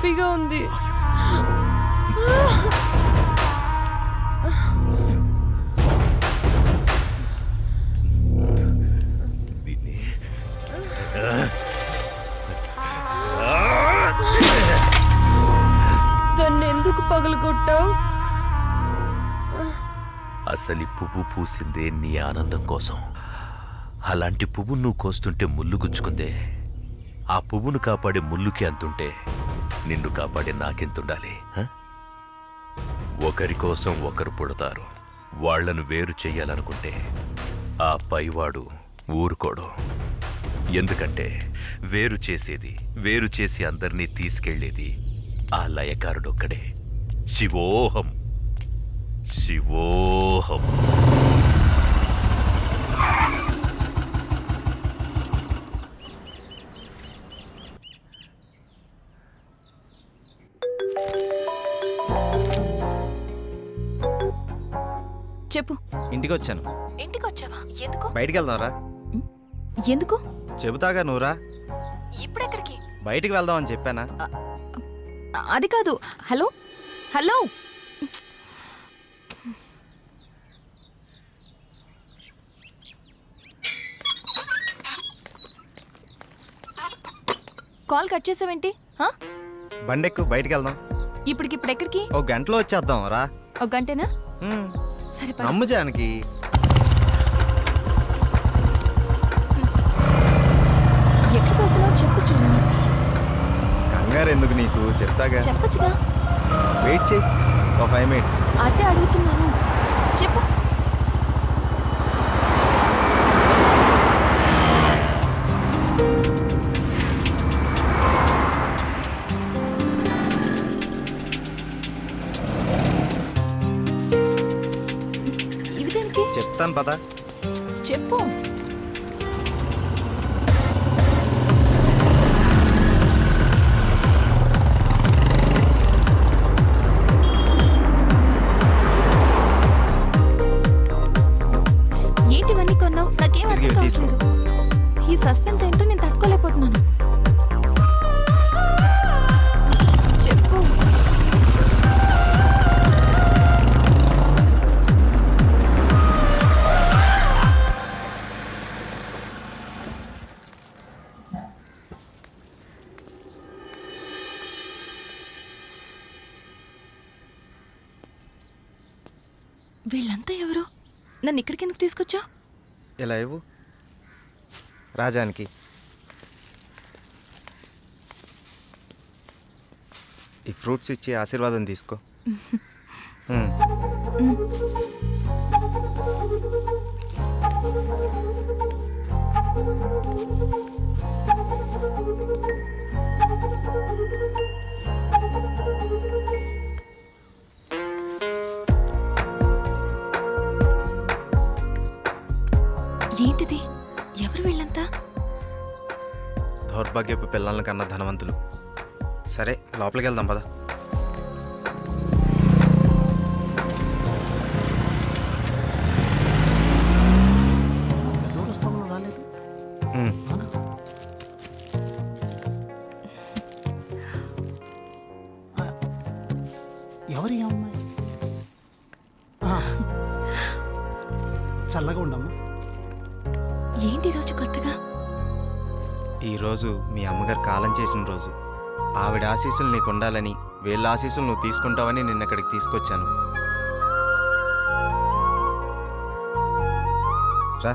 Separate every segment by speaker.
Speaker 1: నొప్పిగా ఉంది. దాన్ని ఎందుకు పగలగొట్టావు?
Speaker 2: అసలు పువ్వు పూసిందే నీ ఆనందం కోసం. అలాంటి పువ్వు నువ్వు కోస్తుంటే ముళ్ళు గుచ్చుకుందే. ఆ పువ్వును కాపాడే ముళ్ళుకి అంతుంటే నిన్ను కాపాడే నాకెంతుండాలి? ఒకరి కోసం ఒకరు పుడతారు. వాళ్లను వేరు చెయ్యాలనుకుంటే ఆ పైవాడు ఊరుకోడు. ఎందుకంటే వేరు చేసేది, వేరు చేసి అందరినీ తీసుకెళ్లేది ఆ లయకారుడొక్కడే. శివోహం శివోహం.
Speaker 1: చెప్పు.
Speaker 3: ఇంటికి వచ్చాను.
Speaker 1: ఇంటికి వచ్చావా? ఎందుకు?
Speaker 3: బయటికి వెళ్దాంరా.
Speaker 1: ఎందుకు?
Speaker 3: చెబుతాగా నువ్వురా.
Speaker 1: ఇప్పుడెక్కడికి?
Speaker 3: బయటికి వెళ్దామని చెప్పానా?
Speaker 1: అది కాదు. హలో హలో, కాల్ కట్ చేసావేంటి?
Speaker 3: బండెక్కు, బయటికి వెళ్దాం.
Speaker 1: ఇప్పటికిప్పుడు ఎక్కడికి?
Speaker 3: ఓ గంటలో వచ్చేద్దాం రా.
Speaker 1: ఒక గంటేనా? సరే పద.
Speaker 3: నమ్ము జానకి.
Speaker 1: ఎక్కడికి వెళ్తున్నావు చెప్పు శ్రీరామ్.
Speaker 3: కంగారు ఎందుకు నీకు, చెప్తాగా.
Speaker 1: చెప్పచ్చుగా.
Speaker 3: వెయిట్ చేయి ఒక 5 minutes.
Speaker 1: అదే అడుగుతున్నాను, చెప్పు. ఇవి దేనికి?
Speaker 3: చెప్తాను పద.
Speaker 1: చెప్పు. ఏంటివన్నీ కొన్నావు? నాకేం అర్థం కావట్లేదు. ఈ సస్పెన్స్ ఏంటో నేను తట్టుకోలేకపోతున్నాను. చెప్పు. వీళ్ళంతా ఎవరు? నన్ను ఇక్కడికి ఎందుకు తీసుకొచ్చావు?
Speaker 3: ఇలా ఇవ్వు రాజానికి. ఈ ఫ్రూట్స్ ఇచ్చి ఆశీర్వాదం తీసుకో.
Speaker 1: ఏంటిది? ఎవరు వీళ్ళంతా?
Speaker 3: దౌర్భాగ్యపు పిల్లల కన్నా ధనవంతులు. సరే లోపలికి వెళ్దాం పద.
Speaker 4: ఎవరి అమ్మాయి? చల్లగా ఉండమ్మా.
Speaker 1: ఏంటి రోజు కొత్తగా?
Speaker 3: ఈరోజు మీ అమ్మగారు కాలం చేసిన రోజు. ఆవిడ ఆశీస్సులు నీకు ఉండాలని, వీళ్ళ ఆశీస్సులు నువ్వు తీసుకుంటావని నిన్న ఇక్కడికి తీసుకొచ్చాను. రా.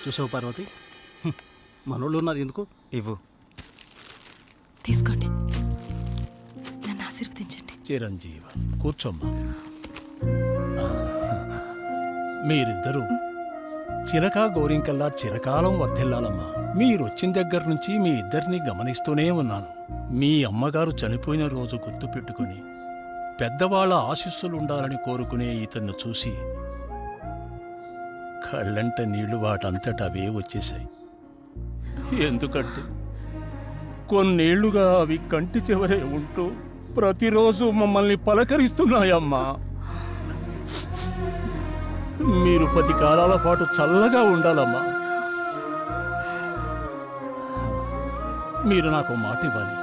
Speaker 4: చూసావు పార్వతి, మనోళ్ళు ఉన్నారు ఎందుకు?
Speaker 3: ఇవ్వు.
Speaker 1: తీసుకోండి, నన్ను ఆశీర్వదించండి.
Speaker 5: చిరంజీవ కూర్చోమ్మా. మీరిద్దరూ చిలకా గోరింకల్లా చిరకాలం వర్ధిల్లాలమ్మా. మీరొచ్చిన దగ్గర నుంచి మీ ఇద్దరిని గమనిస్తూనే ఉన్నాను. మీ అమ్మగారు చనిపోయిన రోజు గుర్తు పెట్టుకుని పెద్దవాళ్ల ఆశీస్సులుండాలని కోరుకునే ఇతన్ని చూసి కళ్ళంట నీళ్లు వాటంతట అవే వచ్చేశాయి. ఎందుకంటే కొన్నేళ్లుగా అవి కంటి చివరే ఉంటూ ప్రతిరోజు మమ్మల్ని పలకరిస్తున్నాయమ్మా. మీరు 10 కాలాల పాటు చల్లగా ఉండాలమ్మా. మీరు నాకు మాట ఇవ్వాలి.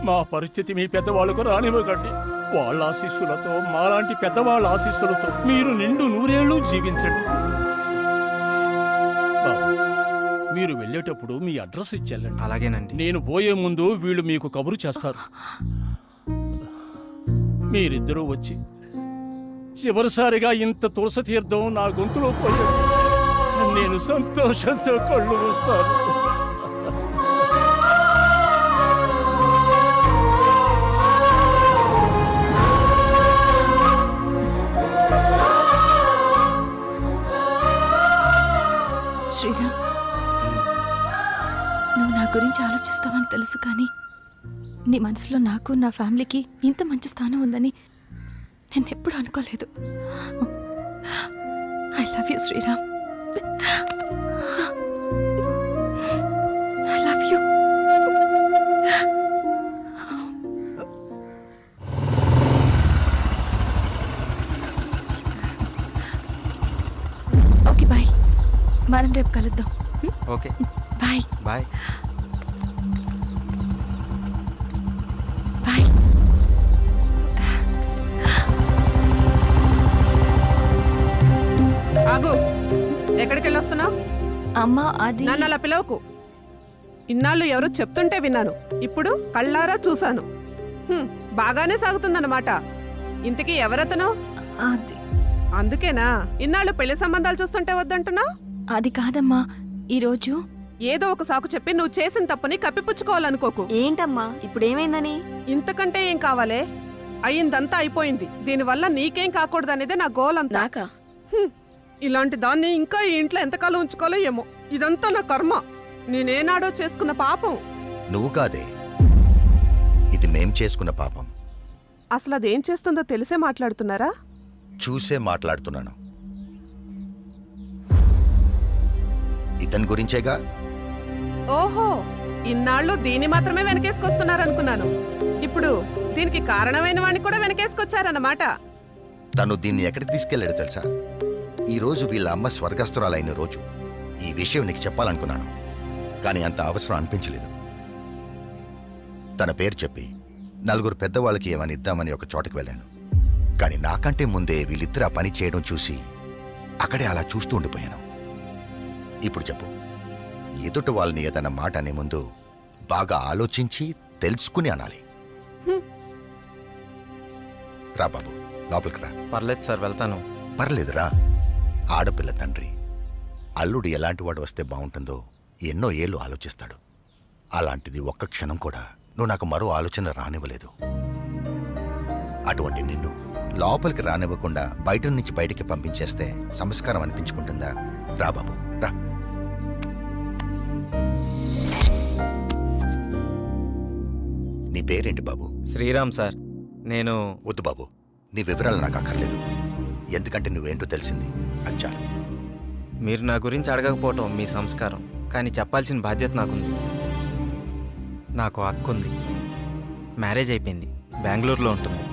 Speaker 5: మా పరిస్థితి మీ పెద్దవాళ్ళకు రానివ్వకండి. వాళ్ళ ఆశీస్సులతో, మాలాంటి పెద్దవాళ్ళ ఆశీస్సులతో మీరు నిండు నూరేళ్లు జీవించండి. బాబు, మీరు వెళ్ళేటప్పుడు మీ అడ్రస్ ఇచ్చెళ్ళండి.
Speaker 3: అలాగేనండి.
Speaker 5: నేను పోయే ముందు వీళ్ళు మీకు కబురు చేస్తారు. మీరిద్దరూ వచ్చి చివరిసారిగా ఇంత తులసి తీర్థం నా గొంతులో పోయాడు. నేను సంతోషంతో కళ్ళు మూస్తాను.
Speaker 1: శ్రీరామ్, నువ్వు నా గురించి ఆలోచిస్తావని తెలుసు, కానీ నీ మనసులో నాకు, నా ఫ్యామిలీకి ఇంత మంచి స్థానం ఉందని నేను ఎప్పుడు అనుకోలేదు. I love you Sriram. I love you. Okay bye, మనం రేపు కలుద్దాం.
Speaker 3: Okay,
Speaker 1: bye
Speaker 3: bye.
Speaker 1: బాయ్.
Speaker 6: ఆగు, ఎక్కడికి వెళ్ళొస్తున్నావు?
Speaker 1: అమ్మా, అది
Speaker 6: నన్ను అలా పిలవకు. ఇన్నాళ్ళు ఎవరో చెప్తుంటే విన్నాను, ఇప్పుడు కళ్ళారా చూశాను. బాగానే సాగుతుందన్నమాట. ఇంతకీ ఎవరతను?
Speaker 1: అది
Speaker 6: అందుకేనా ఇన్నాళ్ళు పెళ్లి సంబంధాలు చూస్తుంటే వద్దంటున్నా?
Speaker 1: అది కాదమ్మా, ఈరోజు
Speaker 6: ఏదో ఒక సాకు చెప్పి నువ్వు చేసిన తప్పుని కప్పిపుచ్చుకోవాలనుకోకు.
Speaker 1: ఏంటమ్మా ఇప్పుడు ఏమైందని?
Speaker 6: ఇంతకంటే ఏం కావాలే? అయిందంతా అయిపోయింది. దీనివల్ల నీకేం కాకూడదనేదే నా గోల్ అంతా.
Speaker 1: నాకా?
Speaker 6: ఇలాంటి దాన్ని ఇంకా ఈ ఇంట్లో ఎంతకాలం ఉంచుకోలే ఏమో. ఇదంతా నా కర్మ. నేనేనాడో చేసుకున్న పాపం.
Speaker 7: నువ్వు కాదే, ఇది మేం చేసుకున్న పాపం.
Speaker 6: అసలు అదేం చేస్తుందో తెలిసే మాట్లాడుతున్నారా?
Speaker 7: చూసే మాట్లాడుతున్నాను. ఇతని గురించేగా.
Speaker 6: ఓహో, ఇన్నాళ్ళు దీన్ని మాత్రమే వెనకేసుకొస్తున్నారనుకున్నాను. ఇప్పుడు దీనికి కారణమైన వాడిని కూడా వెనకేసుకొచ్చారన్నమాట.
Speaker 7: తను దీన్ని ఎక్కడికి తీసుకెళ్లాడు తెలుసా? ఈ రోజు వీళ్ళ అమ్మ స్వర్గస్థురాలైన రోజు. ఈ విషయం నీకు చెప్పాలనుకున్నాను, కానీ అంత అవసరం అనిపించలేదు. తన పేరు చెప్పి నలుగురు పెద్దవాళ్ళకి ఏమని ఇద్దామని ఒక చోటకి వెళ్ళాను. కానీ నాకంటే ముందే వీళ్ళిద్దరు ఆ పని చేయడం చూసి అక్కడే అలా చూస్తూ ఉండిపోయాను. ఇప్పుడు చెప్పు, ఎదుటి వాళ్ళని ఏదన్న మాట అనే ముందు బాగా ఆలోచించి తెలుసుకుని అనాలి. రా బాబు, లోపలికి రా.
Speaker 3: పర్లేదు సార్, వెళ్తాను.
Speaker 7: పర్లేదురా. ఆడపిల్ల తండ్రి అల్లుడు ఎలాంటి వాడు వస్తే బాగుంటుందో ఎన్నో ఏళ్ళు ఆలోచిస్తాడు. అలాంటిది ఒక్క క్షణం కూడా నువ్వు నాకు మరో ఆలోచన రానివ్వలేదు. అటువంటి నిన్ను లోపలికి రానివ్వకుండా బయట నుంచి బయటికి పంపించేస్తే సంస్కారం అనిపించుకుంటుందా? రా బాబు, రా. నీ పేరేంటి బాబు?
Speaker 3: శ్రీరామ్ సార్. నేను
Speaker 7: వద్దు బాబు, నీ వివరాలు నాకు అక్కర్లేదు. ఎందుకంటే నువ్వేంటో తెలిసింది, అది చాలు.
Speaker 3: మీరు నా గురించి అడగకపోవటం మీ సంస్కారం, కానీ చెప్పాల్సిన బాధ్యత నాకుంది. నాకు హక్కు ఉంది. మ్యారేజ్ అయిపోయింది, బెంగళూరులో ఉంటుంది.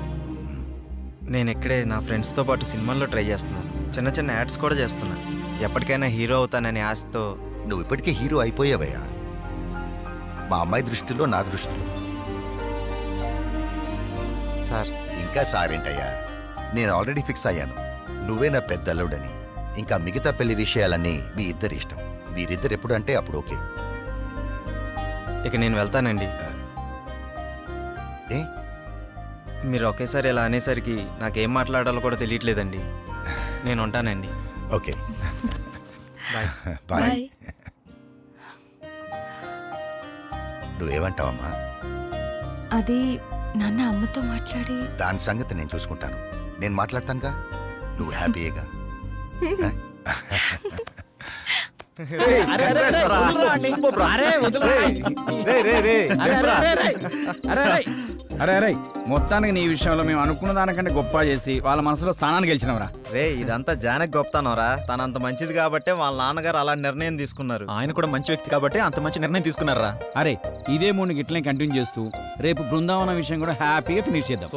Speaker 3: నేను ఇక్కడే నా ఫ్రెండ్స్తో పాటు సినిమాల్లో ట్రై చేస్తున్నాను. చిన్న చిన్న యాడ్స్ కూడా చేస్తున్నాను. ఎప్పటికైనా హీరో అవుతాననే ఆశతో.
Speaker 7: నువ్వు ఇప్పటికే హీరో అయిపోయావయ్యా. మా అమ్మాయి దృష్టిలో, నా దృష్టిలో.
Speaker 3: సార్,
Speaker 7: ఇంకా సారేంటయ్యా, నేను ఆల్రెడీ ఫిక్స్ అయ్యాను. నువ్వే నా పెద్ద అల్లుడని. ఇంకా మిగతా పెళ్లి విషయాలన్నీ మీ ఇద్దరి ఇష్టం. మీరిద్దరు ఎప్పుడు అంటే అప్పుడు ఓకే.
Speaker 3: ఇక నేను వెళ్తానండి.
Speaker 7: ఏ?
Speaker 3: మీరు ఒకేసారి ఇలా అనేసరికి నాకేం మాట్లాడాలో కూడా తెలియట్లేదండి. నేను ఉంటానండి.
Speaker 7: Okay,
Speaker 3: bye.
Speaker 7: బాయ్.
Speaker 1: బాయ్.
Speaker 7: నువ్వేమంటావమ్మా?
Speaker 1: అది నాన్న అమ్మతో మాట్లాడి
Speaker 7: దాని సంగతి నేను చూసుకుంటాను. నేను మాట్లాడతానుగా. నువ్వు హ్యాపీయేగా?
Speaker 8: అరే మొత్తానికి నీ విషయంలో మేము అనుకున్న దానికంటే గొప్ప చేసి వాళ్ళ మనసులో స్థానాన్ని గెలిచినవరా.
Speaker 3: రే, ఇదంతా జానకి గొప్పతనరా. తనంత మంచిది కాబట్టే వాళ్ళ నాన్నగారు అలా నిర్ణయం తీసుకున్నారు.
Speaker 9: ఆయన కూడా మంచి వ్యక్తి కాబట్టి అంత మంచి నిర్ణయం తీసుకున్నారా.
Speaker 8: అరే, ఇదే మూడు గిట్లనే కంటిన్యూ చేస్తూ రేపు బృందావనం విషయం కూడా హ్యాపీగా ఫినిష్ చేద్దాం.